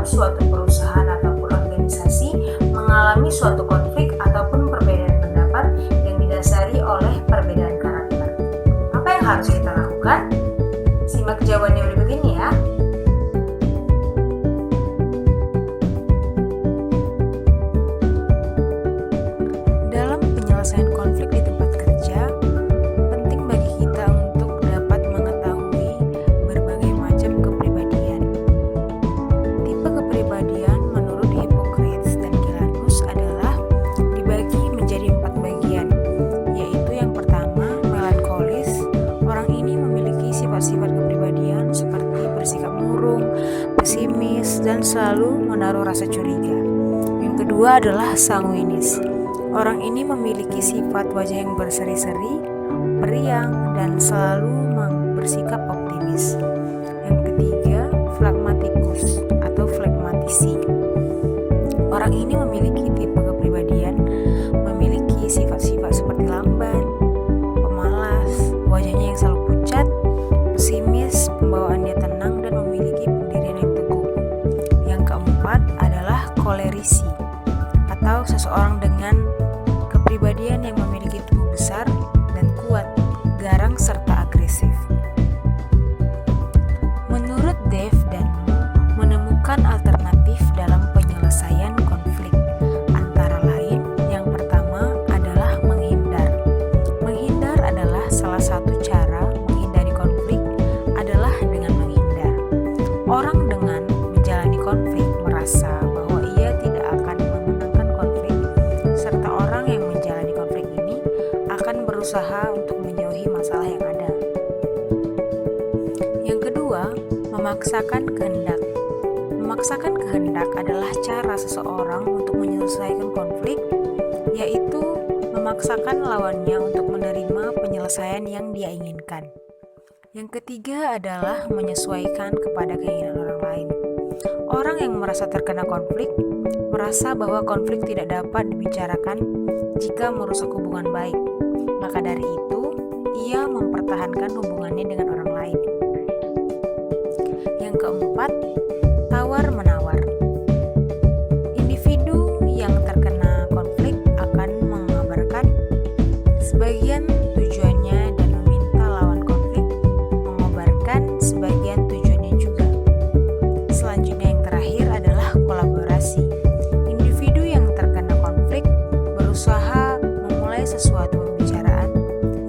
dalam suatu perusahaan ataupun organisasi mengalami suatu konflik ataupun perbedaan pendapat yang didasari oleh perbedaan karakter. Apa yang harus kita lakukan? Simak jawabannya berikut ini ya. Dalam penyelesaian konflik di tempat kerja, penting bagi kita untuk dapat mengetahui berbagai macam kepribadian. Tipe kepribadian menurut Hippocrates dan Gilanus adalah dibagi menjadi 4 bagian, yaitu yang pertama, melankolis. Orang ini memiliki sifat-sifat kepribadian seperti bersikap murung, pesimis, dan selalu menaruh rasa curiga. Yang kedua adalah sanguinis. Orang ini memiliki sifat wajah yang berseri-seri, periang, dan selalu bersikap optimis. Yang ketiga, phlegmaticus atau phlegmatisi. Orang ini memiliki tipe kepribadian, memiliki sifat-sifat seperti lamban, pemalas, wajahnya yang selalu pucat, pesimis, pembawaannya tenang, dan memiliki pendirian yang teguh. Yang keempat adalah kolerisi atau seseorang dengan kepribadian yang memiliki tubuh besar dan kuat, garang serta agresif. Menurut Dave dan menemukan alternatif dalam penyelesaian konflik, antara lain yang pertama adalah menghindar. Menghindar adalah salah satu cara menghindari konflik adalah dengan menghindar. Orang dengan menjalani konflik merasa bahwa ia tidak akan memenangkan konflik, serta orang yang menjalani konflik ini akan berusaha untuk menjauhi masalah yang ada. Yang kedua, memaksakan kehendak. Memaksakan kehendak adalah cara seseorang untuk menyelesaikan konflik, yaitu memaksakan lawannya untuk menerima penyelesaian yang dia inginkan. Yang ketiga adalah menyesuaikan kepada keinginan orang lain. Orang yang merasa terkena konflik merasa bahwa konflik tidak dapat dibicarakan jika merusak hubungan baik. Maka dari itu, ia mempertahankan hubungannya dengan orang lain. Yang keempat, tawar-menawar. Individu yang terkena konflik akan mengabarkan sebagian tujuannya dan meminta lawan konflik mengobarkan sebagian tujuannya juga. Selanjutnya yang terakhir adalah kolaborasi. Individu yang terkena konflik berusaha memulai sesuatu pembicaraan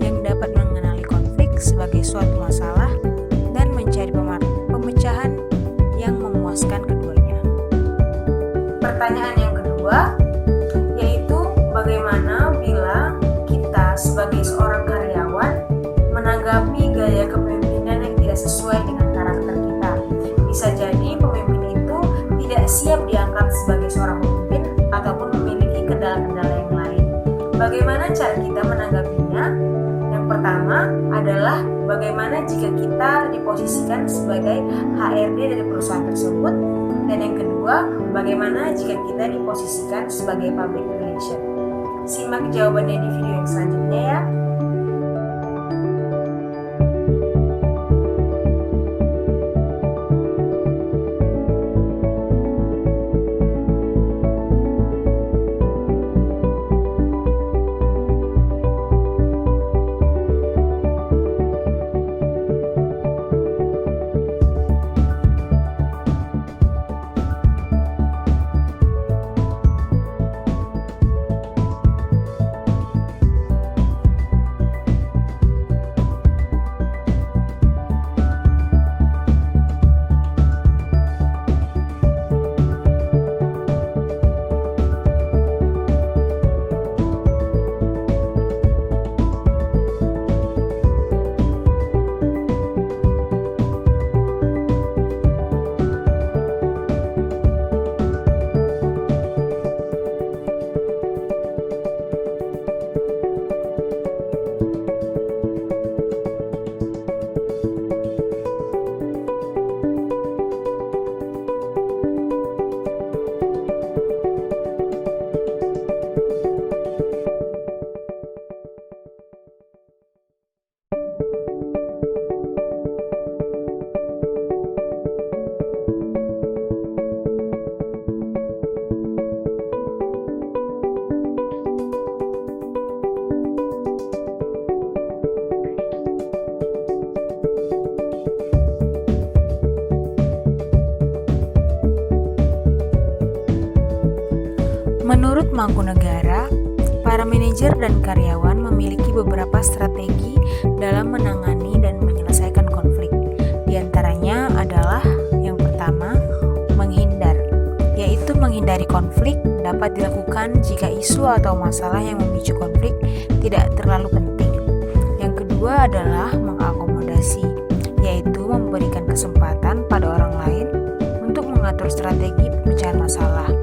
yang dapat mengenali konflik sebagai suatu masalah dan mencari pemecahan yang memuaskan keduanya. Pertanyaan yang kedua yaitu bagaimana bila kita sebagai seorang karyawan menanggapi gaya kepemimpinan yang tidak sesuai dengan karakter kita. Bisa jadi pemimpin itu tidak siap diangkat sebagai seorang pemimpin ataupun memiliki kendala-kendala yang lain. Bagaimana cara kita menanggapinya? Yang pertama adalah bagaimana jika kita diposisikan sebagai HRD dari perusahaan tersebut, dan yang kedua, bagaimana jika kita diposisikan sebagai public relation. Simak jawabannya di video yang selanjutnya ya. Menurut Mangkunegara, para manajer dan karyawan memiliki beberapa strategi dalam menangani dan menyelesaikan konflik. Di antaranya adalah yang pertama, menghindar, yaitu menghindari konflik dapat dilakukan jika isu atau masalah yang memicu konflik tidak terlalu penting. Yang kedua adalah mengakomodasi, yaitu memberikan kesempatan pada orang lain untuk mengatur strategi pemecahan masalah,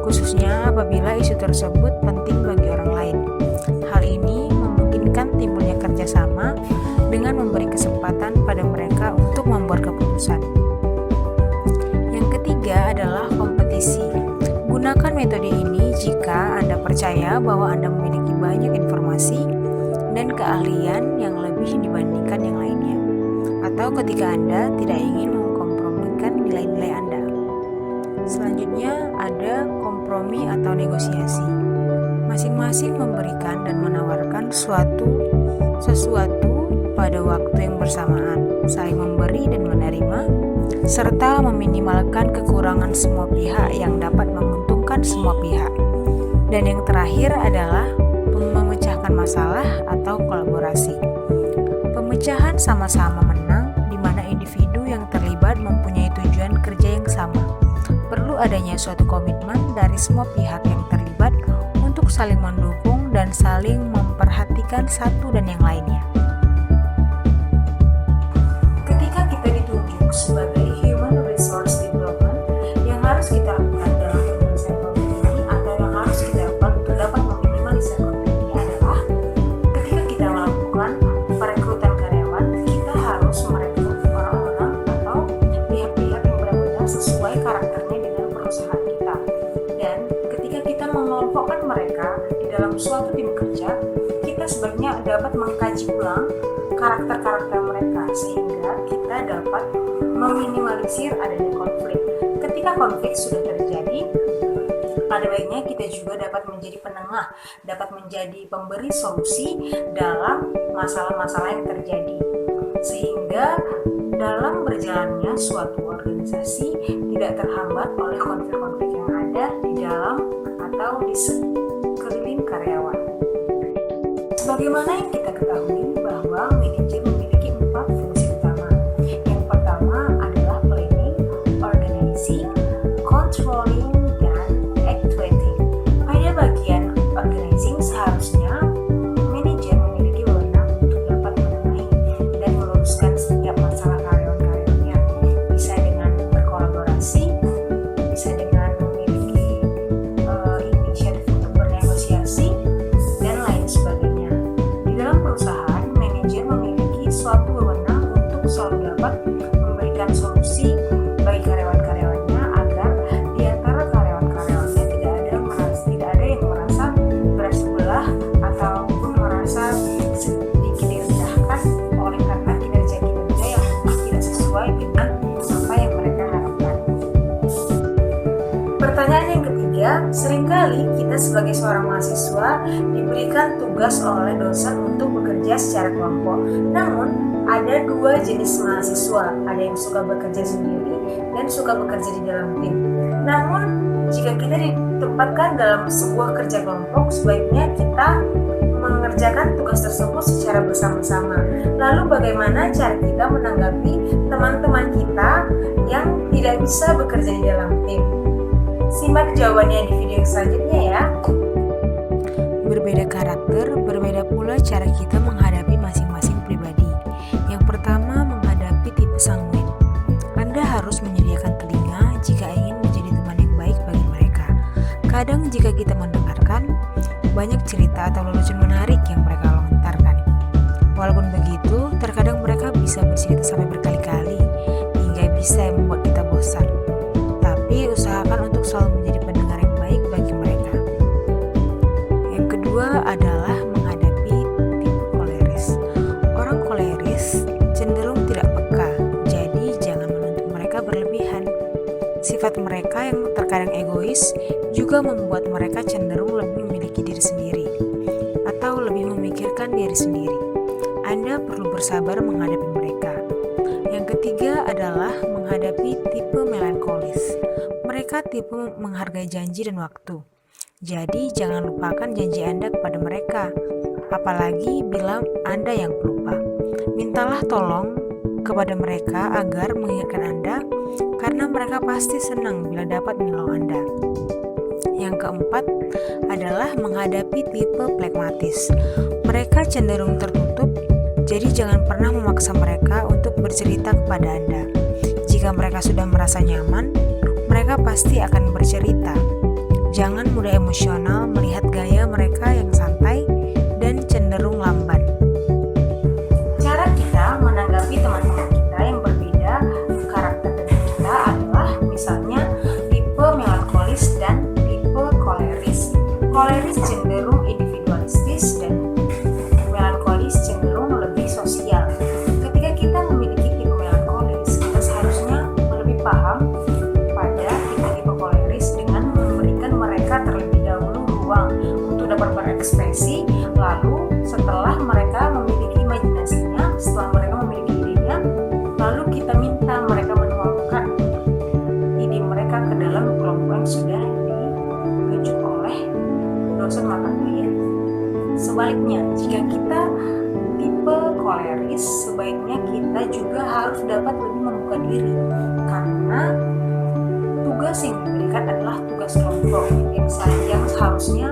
khususnya apabila isu tersebut penting bagi orang lain. Hal ini memungkinkan timbulnya kerjasama dengan memberi kesempatan pada mereka untuk membuat keputusan. Yang ketiga adalah kompetisi. Gunakan metode ini jika Anda percaya bahwa Anda memiliki banyak informasi dan keahlian yang lebih dibandingkan yang lainnya, atau ketika Anda tidak ingin mengkompromikan nilai-nilai Anda. Selanjutnya ada kompromi atau negosiasi. Masing-masing memberikan dan menawarkan sesuatu pada waktu yang bersamaan, saling memberi dan menerima, serta meminimalkan kekurangan semua pihak yang dapat menguntungkan semua pihak. Dan yang terakhir adalah memecahkan masalah atau kolaborasi. Pemecahan sama-sama menang, di mana individu yang terlibat mempunyai tujuan kerja yang sama. Perlu adanya suatu komitmen dari semua pihak yang terlibat untuk saling mendukung dan saling memperhatikan satu dan yang lainnya. Ketika kita ditunjuk sebagai Human Resource Development, yang harus kita lakukan dalam penyelesaian konflik ini atau yang harus kita lakukan untuk dapat meminimalisir konflik ini adalah ketika kita melakukan perekrutan karyawan, kita harus merekrut orang-orang atau pihak-pihak yang benar-benar sesuai karakternya dengan perusahaan kita. Dan ketika kita mengelompokkan mereka di dalam suatu tim kerja, kita sebenarnya dapat mengkaji ulang karakter-karakter mereka sehingga kita dapat meminimalisir adanya konflik. Ketika konflik sudah terjadi, pada baiknya kita juga dapat menjadi penengah, dapat menjadi pemberi solusi dalam masalah-masalah yang terjadi, sehingga dalam berjalannya suatu organisasi tidak terhambat oleh konflik-konflik yang ada di dalam atau di sekeliling karyawan. Sebagaimana yang kita ketahui bahwa manajer memiliki 4 fungsi utama. Yang pertama adalah planning, organizing, controlling, dan actuating. Pada bagian organizing seharusnya manajer memiliki wewenang untuk dapat menengahi dan meluruskan setiap masalah karyawan-karyawannya, bisa dengan berkolaborasi, bisa dengan memiliki inisiatif untuk bernegosiasi, dan lain sebagainya. Di dalam perusahaan, manajer memiliki suatu wewenang untuk selalu dapat memberikan solusi bagi karyawan-karyawannya agar di antara karyawan-karyawannya tidak ada yang merasa berat-sebelah ataupun merasa sedikit direndahkan oleh karena kinerja-kinerja yang tidak sesuai dengan apa yang mereka harapkan. Pertanyaan yang ketiga, seringkali kita sebagai seorang mahasiswa diberikan tugas oleh dosen untuk bekerja secara kelompok. Namun, ada 2 jenis mahasiswa, ada yang suka bekerja sendiri dan suka bekerja di dalam tim. Namun, jika kita ditempatkan dalam sebuah kerja kelompok, sebaiknya kita mengerjakan tugas tersebut secara bersama-sama. Lalu bagaimana cara kita menanggapi teman-teman kita yang tidak bisa bekerja di dalam tim? Simak jawabannya di video selanjutnya ya. Berbeda karakter, berbeda pula cara kita menghadapi masing-masing pribadi. Yang pertama, menghadapi tipe sanguin. Anda harus menyediakan telinga jika ingin menjadi teman yang baik bagi mereka. Kadang jika kita mendengarkan, banyak cerita atau lelucon menarik yang mereka lontarkan. Walaupun begitu, terkadang mereka bisa bercerita sampai berkali-kali, hingga bisa membuat kita bosan. Tapi usahakan untuk selalu menjadi pendengar yang baik bagi mereka. Yang kedua adalah menghadapi tipe koleris. Orang koleris cenderung tidak peka, jadi jangan menuntut mereka berlebihan. Sifat mereka yang terkadang egois juga membuat mereka cenderung lebih memiliki diri sendiri atau lebih memikirkan diri sendiri. Anda perlu bersabar menghadapi mereka. Yang ketiga adalah menghadapi tipe melankolis. Mereka tipe menghargai janji dan waktu. Jadi jangan lupakan janji Anda kepada mereka, apalagi bila Anda yang pelupa. Mintalah tolong kepada mereka agar mengingatkan Anda, karena mereka pasti senang bila dapat menolong Anda. Yang keempat adalah menghadapi tipe pragmatis. Mereka cenderung tertutup, jadi jangan pernah memaksa mereka untuk bercerita kepada Anda. Jika mereka sudah merasa nyaman, mereka pasti akan bercerita. Jangan mudah emosional melihat gaya mereka yang santai dan cenderung lamban. Cara kita menanggapi teman-teman kita yang berbeda karakter dengan kita adalah misalnya tipe melankolis dan tipe koleris. Koleris cenderung individualistis dan melankolis cenderung lebih sosial. Ketika kita memiliki tipe melankolis, kita seharusnya lebih paham pada tipe-tipe koleris dengan memberikan mereka terlebih dahulu ruang untuk dapat berekspresi, lalu setelah mereka memiliki imajinasinya, setelah mereka memiliki idenya, lalu kita minta mereka menuangkan ide mereka ke dalam kelompok yang sudah ditunjuk oleh dosen mata kuliah. Sebaliknya, jika kita tipe koleris, sebaiknya kita juga harus dapat lebih membuka diri, karena tugas yang diberikan adalah tugas kelompok yang seharusnya